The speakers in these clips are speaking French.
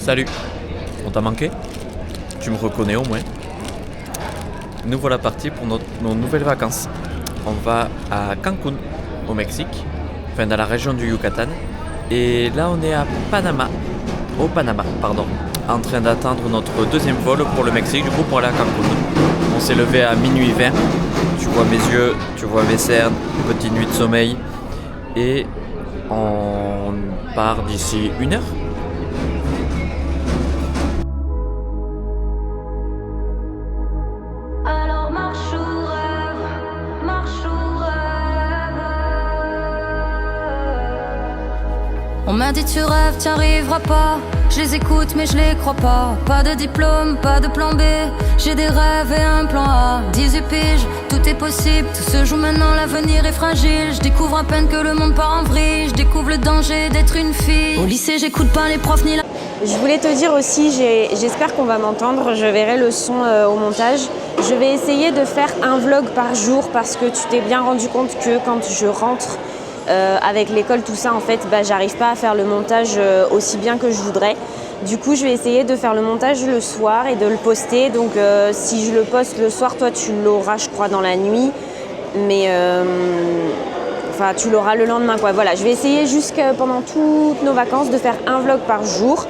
Salut, on t'a manqué? Tu me reconnais au moins? Nous voilà partis pour nos nouvelles vacances. On va à Cancun, au Mexique, enfin dans la région du Yucatan. Et là on est au Panama, en train d'attendre notre deuxième vol pour le Mexique, du coup pour aller à Cancun. On s'est levé à minuit 20, tu vois mes yeux, tu vois mes cernes, petite nuit de sommeil. Et on part d'ici 1 heure. On m'a dit tu rêves, t'y arriveras pas. Je les écoute mais je les crois pas. Pas de diplôme, pas de plan B. J'ai des rêves et un plan A. 18 piges, tout est possible. Tout se joue maintenant, l'avenir est fragile. Je découvre à peine que le monde part en vrille. Je découvre le danger d'être une fille. Au lycée j'écoute pas les profs ni la... Je voulais te dire aussi, j'espère qu'on va m'entendre. Je verrai le son au montage. Je vais essayer de faire un vlog par jour parce que tu t'es bien rendu compte que quand je rentre avec l'école, tout ça, en fait, j'arrive pas à faire le montage aussi bien que je voudrais. Du coup, je vais essayer de faire le montage le soir et de le poster. Donc, si je le poste le soir, toi, tu l'auras, je crois, dans la nuit. Mais, tu l'auras le lendemain, quoi. Voilà, je vais essayer pendant toutes nos vacances de faire un vlog par jour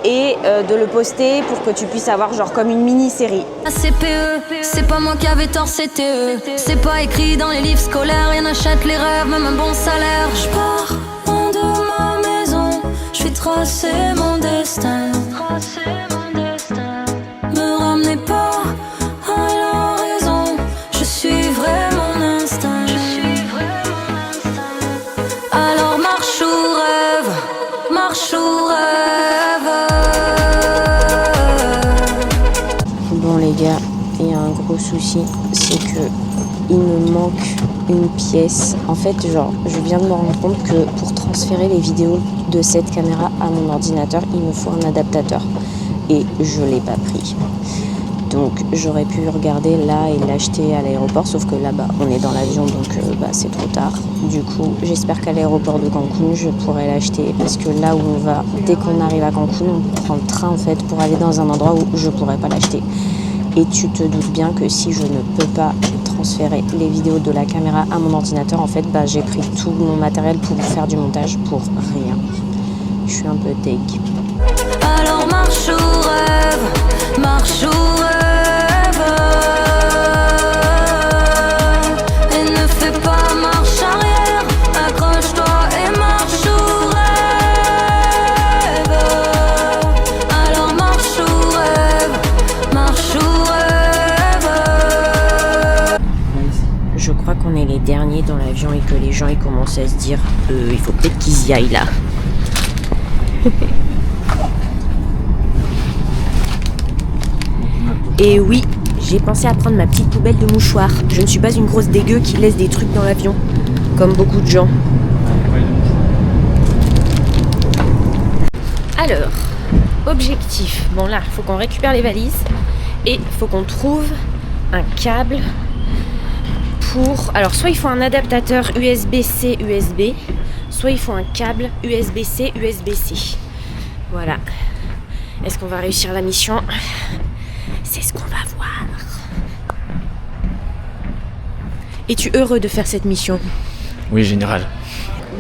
et de le poster pour que tu puisses avoir genre comme une mini-série. CPE, c'est pas moi qui avais tort, c'était eux. C'est pas écrit dans les livres scolaires, rien n'achète les rêves, même un bon salaire. Je pars loin de ma maison, je vais tracer mon destin. Me ramenez pas à la raison, je suivrai mon instinct. Alors marche ou rêve, marche ou rêve. Bon les gars, il y a un gros souci, c'est que il me manque une pièce. En fait, je viens de me rendre compte que pour transférer les vidéos de cette caméra à mon ordinateur, il me faut un adaptateur. Et je l'ai pas pris. Donc j'aurais pu regarder là et l'acheter à l'aéroport, sauf que là-bas, on est dans l'avion, donc c'est trop tard. Du coup, j'espère qu'à l'aéroport de Cancun, je pourrai l'acheter. Parce que là où on va, dès qu'on arrive à Cancun, on prend le train en fait pour aller dans un endroit où je pourrais pas l'acheter. Et tu te doutes bien que si je ne peux pas transférer les vidéos de la caméra à mon ordinateur, en fait, j'ai pris tout mon matériel pour faire du montage pour rien. Je suis un peu deg. Alors marche ou rêve, marche ou rêve. Et ne fais pas marche arrière, accroche-toi et marche ou rêve. Alors marche ou rêve, marche ou rêve. Je crois qu'on est les derniers dans l'avion et que les gens ils commencent à se dire il faut peut-être qu'ils y aillent là. Et oui, j'ai pensé à prendre ma petite poubelle de mouchoirs. Je ne suis pas une grosse dégueu qui laisse des trucs dans l'avion, comme beaucoup de gens. Alors, objectif. Bon là, il faut qu'on récupère les valises et il faut qu'on trouve un câble pour... Alors, soit il faut un adaptateur USB-C, USB, soit il faut un câble USB-C, USB-C. Voilà. Est-ce qu'on va réussir la mission ? C'est ce qu'on va voir. Es-tu heureux de faire cette mission ? Oui, général.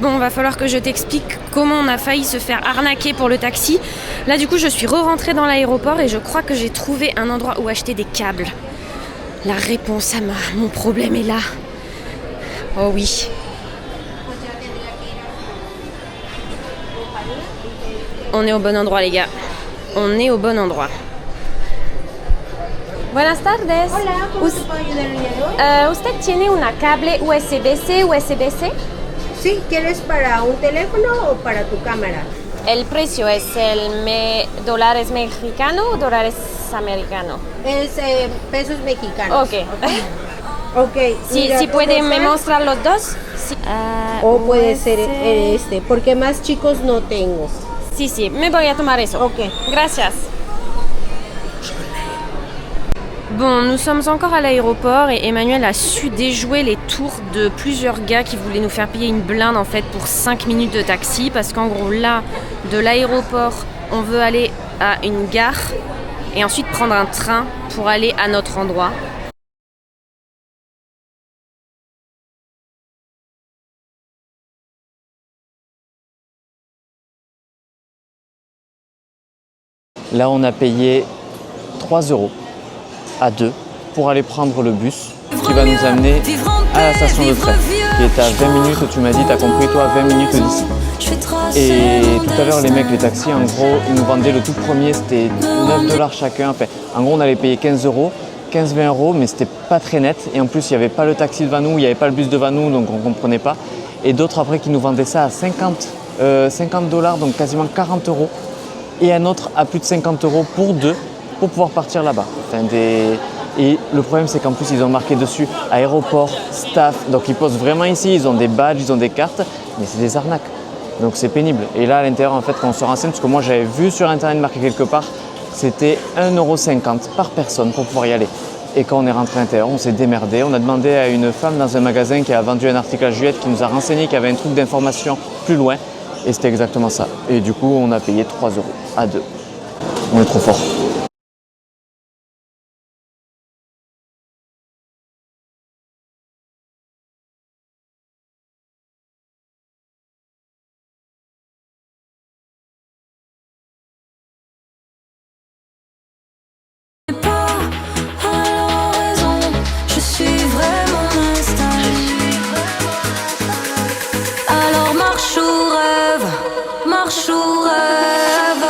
Bon, va falloir que je t'explique comment on a failli se faire arnaquer pour le taxi. Là, du coup, je suis re-rentrée dans l'aéroport et je crois que j'ai trouvé un endroit où acheter des câbles. La réponse à mon problème est là. Oh oui. On est au bon endroit, les gars. On est au bon endroit. Buenas tardes. Hola, ¿cómo te puedo ayudar el día de hoy? ¿Usted tiene una cable USB-C, USB-C? Sí, ¿quieres para un teléfono o para tu cámara? ¿El precio es dólares mexicanos o dólares americanos? Es pesos mexicanos. Ok. Ok. Si puede me mostrar los dos. Sí. O puede ser este, porque más chicos no tengo. Sí, me voy a tomar eso. Ok. Gracias. Bon, nous sommes encore à l'aéroport et Emmanuel a su déjouer les tours de plusieurs gars qui voulaient nous faire payer une blinde en fait pour 5 minutes de taxi parce qu'en gros là, de l'aéroport on veut aller à une gare et ensuite prendre un train pour aller à notre endroit. Là, on a payé 3 € à deux pour aller prendre le bus qui va nous amener à la station de train, qui est à 20 minutes, tu m'as dit, t'as compris toi, 20 minutes d'ici. Et tout à l'heure, les mecs, les taxis, en gros, ils nous vendaient le tout premier, c'était 9 $ chacun. Enfin, en gros, on allait payer 15 €, 15-20 €, mais c'était pas très net. Et en plus, il n'y avait pas le taxi devant nous, il n'y avait pas le bus devant nous, donc on ne comprenait pas. Et d'autres après qui nous vendaient ça à 50 $, donc quasiment 40 €. Et un autre à plus de 50 € pour deux, pour pouvoir partir là-bas. Enfin, Et le problème, c'est qu'en plus, ils ont marqué dessus aéroport, staff. Donc, ils posent vraiment ici, ils ont des badges, ils ont des cartes, mais c'est des arnaques. Donc, c'est pénible. Et là, à l'intérieur, en fait, quand on se renseigne, parce que moi, j'avais vu sur Internet marqué quelque part, c'était 1,50 € par personne pour pouvoir y aller. Et quand on est rentré à l'intérieur, on s'est démerdé. On a demandé à une femme dans un magasin qui a vendu un article à Juliette qui nous a renseigné qu'il y avait un truc d'information plus loin. Et c'était exactement ça. Et du coup, on a payé 3 € à deux. On est trop fort. Alors marche ou rêve, marche ou rêve.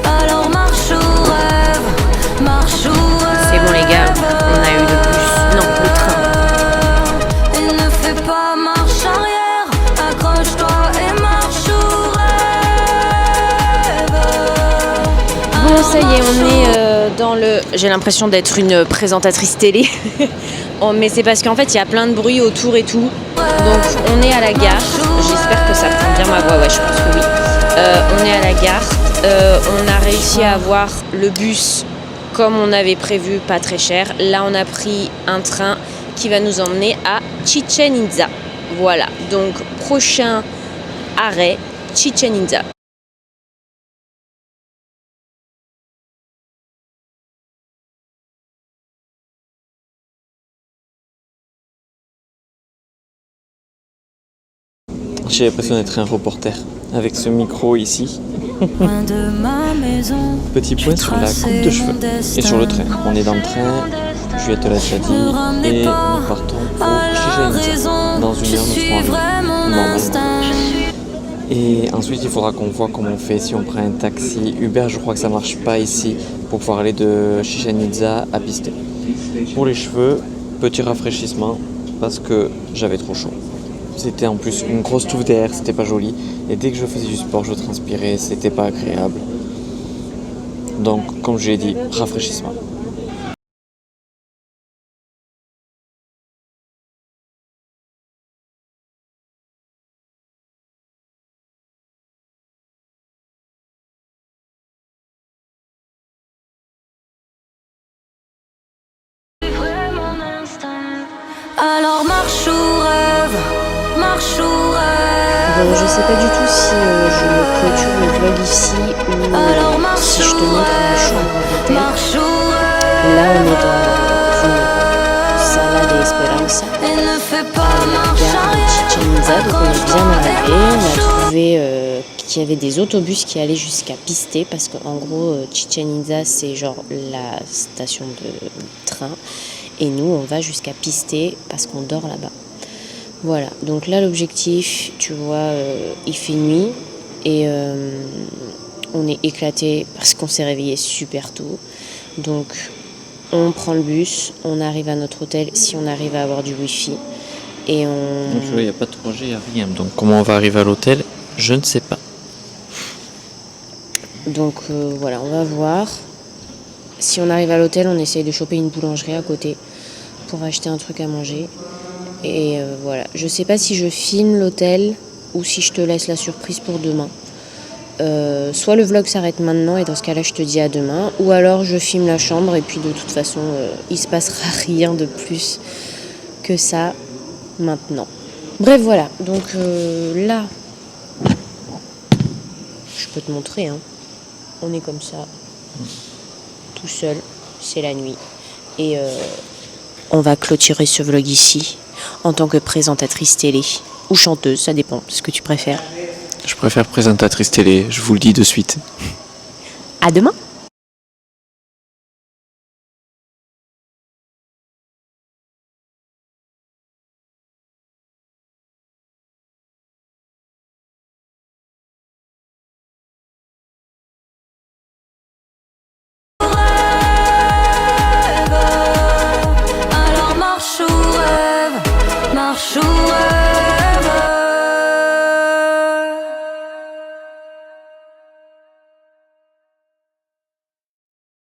Alors marche ou rêve, marche ou rêve. C'est bon les gars, on a eu le bus, non le train. Et ne fais pas marche arrière, accroche-toi et marche ou rêve. Bon ça y est, on est dans le... J'ai l'impression d'être une présentatrice télé. Mais c'est parce qu'en fait il y a plein de bruit autour et tout. Donc on est à la gare. J'espère que ça prend bien ma voix, ouais je pense que oui. On est à la gare. On a réussi à avoir le bus comme on avait prévu, pas très cher. Là on a pris un train qui va nous emmener à Chichén Itzá. Voilà, donc prochain arrêt, Chichén Itzá. J'ai l'impression d'être un reporter avec ce micro ici. Loin de ma maison. Petit point sur la coupe de cheveux et sur le train. On est dans le train, Juliette te l'a déjà dit, et nous partons pour Chichén Itzá. Dans une heure, nous serons arrivés, normalement. Et ensuite, il faudra qu'on voit comment on fait si on prend un taxi. Uber, je crois que ça marche pas ici pour pouvoir aller de Chichén Itzá à Pisté. Pour les cheveux, petit rafraîchissement parce que j'avais trop chaud. C'était en plus une grosse touffe d'air, c'était pas joli. Et dès que je faisais du sport, je transpirais, c'était pas agréable. Donc, comme je l'ai dit, rafraîchissement. Alors marche ou rêve, marche ou rêve. Bon, je sais pas du tout si je clôture le vlog ici ou si je te montre la chambre d'hôtel. Marche ou rêve. Là, on est dans une Sala de Esperanza, Et ne fais pas à la marche gare de arrière. Chichén Itzá. Donc on est bien arrivé. On a trouvé qu'il y avait des autobus qui allaient jusqu'à Pisté parce qu'en gros, Chichén Itzá, c'est genre la station de train. Et nous, on va jusqu'à Pisté parce qu'on dort là-bas. Voilà, donc là, l'objectif, tu vois, il fait nuit et on est éclaté parce qu'on s'est réveillé super tôt. Donc, on prend le bus, on arrive à notre hôtel si on arrive à avoir du wifi. Et on... Donc, il n'y a pas de 3G, il n'y a rien. Donc, comment on va arriver à l'hôtel, je ne sais pas. Donc, voilà, on va voir. Si on arrive à l'hôtel, on essaye de choper une boulangerie à côté pour acheter un truc à manger. Et voilà, je sais pas si je filme l'hôtel ou si je te laisse la surprise pour demain. Soit le vlog s'arrête maintenant et dans ce cas-là je te dis à demain, ou alors je filme la chambre et puis de toute façon il se passera rien de plus que ça maintenant. Bref voilà, donc là Je peux te montrer, hein. On est comme ça, tout seul, c'est la nuit. Et on va clôturer ce vlog ici, en tant que présentatrice télé, ou chanteuse, ça dépend, ce que tu préfères. Je préfère présentatrice télé, je vous le dis de suite. À demain!